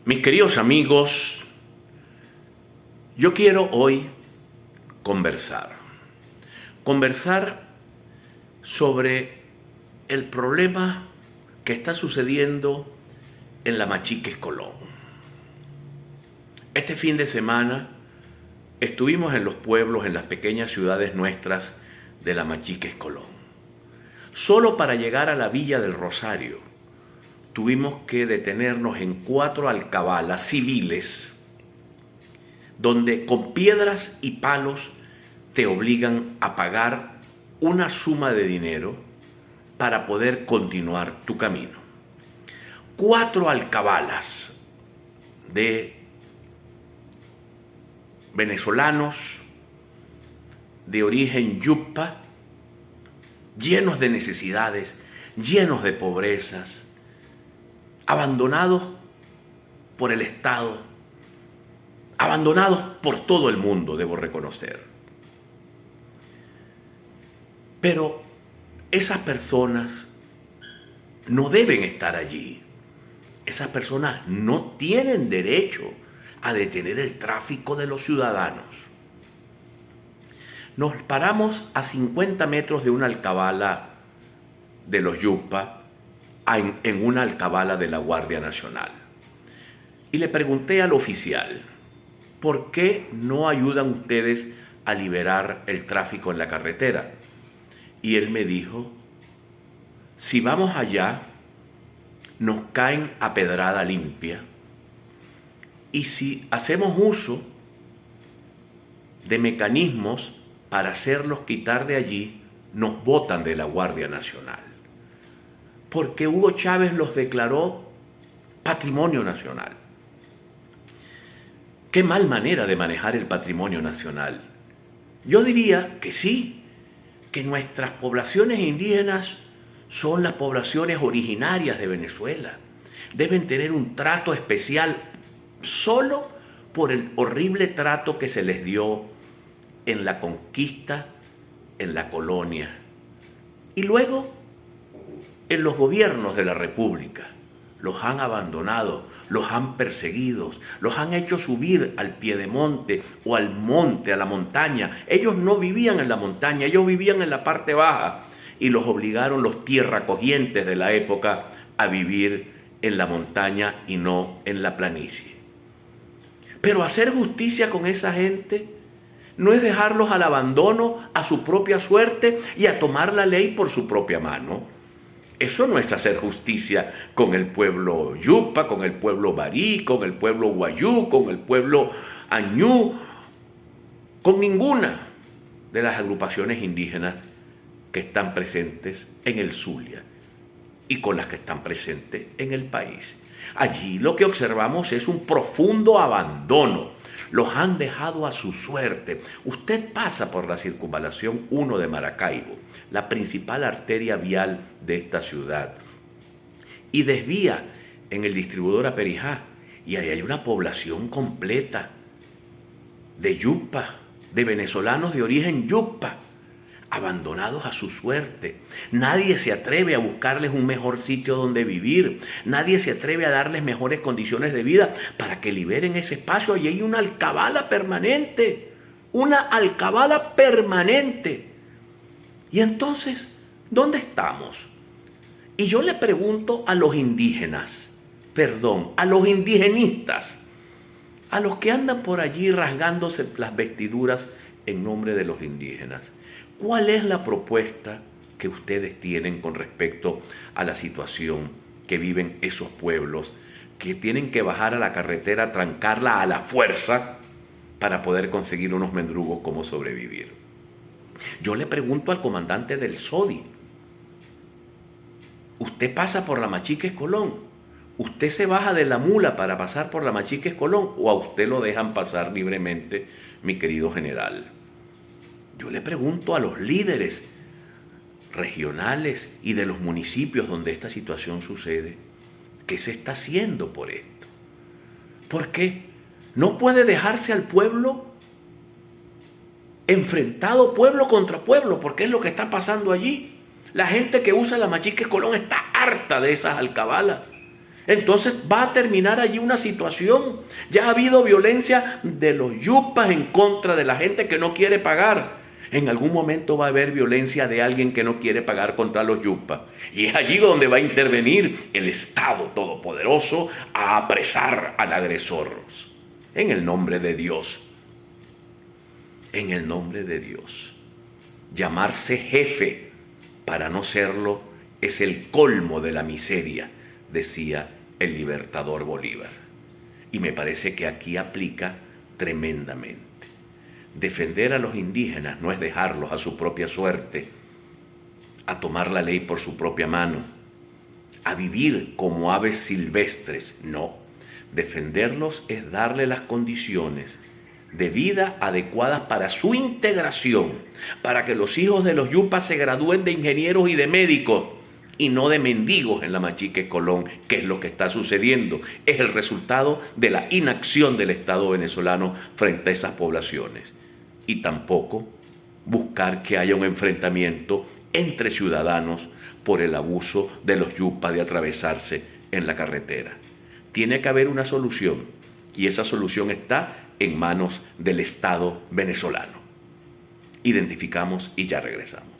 Mis queridos amigos, yo quiero hoy conversar sobre el problema que está sucediendo en la Machiques Colón. Este fin de semana estuvimos en los pueblos, en las pequeñas ciudades nuestras de la Machiques Colón. Solo para llegar a la Villa del Rosario tuvimos que detenernos en 4 alcabalas civiles donde con piedras y palos te obligan a pagar una suma de dinero para poder continuar tu camino. 4 alcabalas de venezolanos de origen yupa, llenos de necesidades, llenos de pobrezas, abandonados por el Estado, abandonados por todo el mundo, debo reconocer. Pero esas personas no deben estar allí. Esas personas no tienen derecho a detener el tráfico de los ciudadanos. Nos paramos a 50 metros de una alcabala de los yupa, en una alcabala de la Guardia Nacional. Y le pregunté al oficial, ¿por qué no ayudan ustedes a liberar el tráfico en la carretera? Y él me dijo, si vamos allá, nos caen a pedrada limpia. Y si hacemos uso de mecanismos para hacerlos quitar de allí, nos botan de la Guardia Nacional. Porque Hugo Chávez los declaró patrimonio nacional. Qué mal manera de manejar el patrimonio nacional. Yo diría que sí, que nuestras poblaciones indígenas son las poblaciones originarias de Venezuela. Deben tener un trato especial solo por el horrible trato que se les dio en la conquista, en la colonia. Y luego, en los gobiernos de la República, los han abandonado, los han perseguido, los han hecho subir al piedemonte o al monte, a la montaña. Ellos no vivían en la montaña, ellos vivían en la parte baja y los obligaron los tierracogientes de la época a vivir en la montaña y no en la planicie. Pero hacer justicia con esa gente no es dejarlos al abandono, a su propia suerte y a tomar la ley por su propia mano. Eso no es hacer justicia con el pueblo yupa, con el pueblo barí, con el pueblo guayú, con el pueblo añú, con ninguna de las agrupaciones indígenas que están presentes en el Zulia y con las que están presentes en el país. Allí lo que observamos es un profundo abandono. Los han dejado a su suerte. Usted pasa por la circunvalación 1 de Maracaibo, la principal arteria vial de esta ciudad, y desvía en el distribuidor Aperijá, y ahí hay una población completa de yupa, de venezolanos de origen yupa, abandonados a su suerte. Nadie se atreve a buscarles un mejor sitio donde vivir. Nadie se atreve a darles mejores condiciones de vida para que liberen ese espacio. Allí hay una alcabala permanente. Una alcabala permanente. Y entonces, ¿dónde estamos? Y yo le pregunto a los indígenas, a los indigenistas, a los que andan por allí rasgándose las vestiduras en nombre de los indígenas, ¿cuál es la propuesta que ustedes tienen con respecto a la situación que viven esos pueblos que tienen que bajar a la carretera, trancarla a la fuerza para poder conseguir unos mendrugos como sobrevivir? Yo le pregunto al comandante del SODI, ¿usted pasa por la Machiques Colón? ¿Usted se baja de la mula para pasar por la Machiques Colón o a usted lo dejan pasar libremente, mi querido general? Yo le pregunto a los líderes regionales y de los municipios donde esta situación sucede, ¿qué se está haciendo por esto? Porque no puede dejarse al pueblo enfrentado pueblo contra pueblo, porque es lo que está pasando allí. La gente que usa la Machiques Colón está harta de esas alcabalas. Entonces va a terminar allí una situación. Ya ha habido violencia de los yupas en contra de la gente que no quiere pagar. En algún momento va a haber violencia de alguien que no quiere pagar contra los yupas. Y es allí donde va a intervenir el Estado Todopoderoso a apresar al agresor. En el nombre de Dios. En el nombre de Dios. Llamarse jefe para no serlo es el colmo de la miseria, decía el libertador Bolívar. Y me parece que aquí aplica tremendamente. Defender a los indígenas no es dejarlos a su propia suerte, a tomar la ley por su propia mano, a vivir como aves silvestres. No, defenderlos es darle las condiciones de vida adecuadas para su integración, para que los hijos de los yupas se gradúen de ingenieros y de médicos, y no de mendigos en la Machique Colón, que es lo que está sucediendo. Es el resultado de la inacción del Estado venezolano frente a esas poblaciones. Y tampoco buscar que haya un enfrentamiento entre ciudadanos por el abuso de los yupas de atravesarse en la carretera. Tiene que haber una solución, y esa solución está en manos del Estado venezolano. Identificamos y ya regresamos.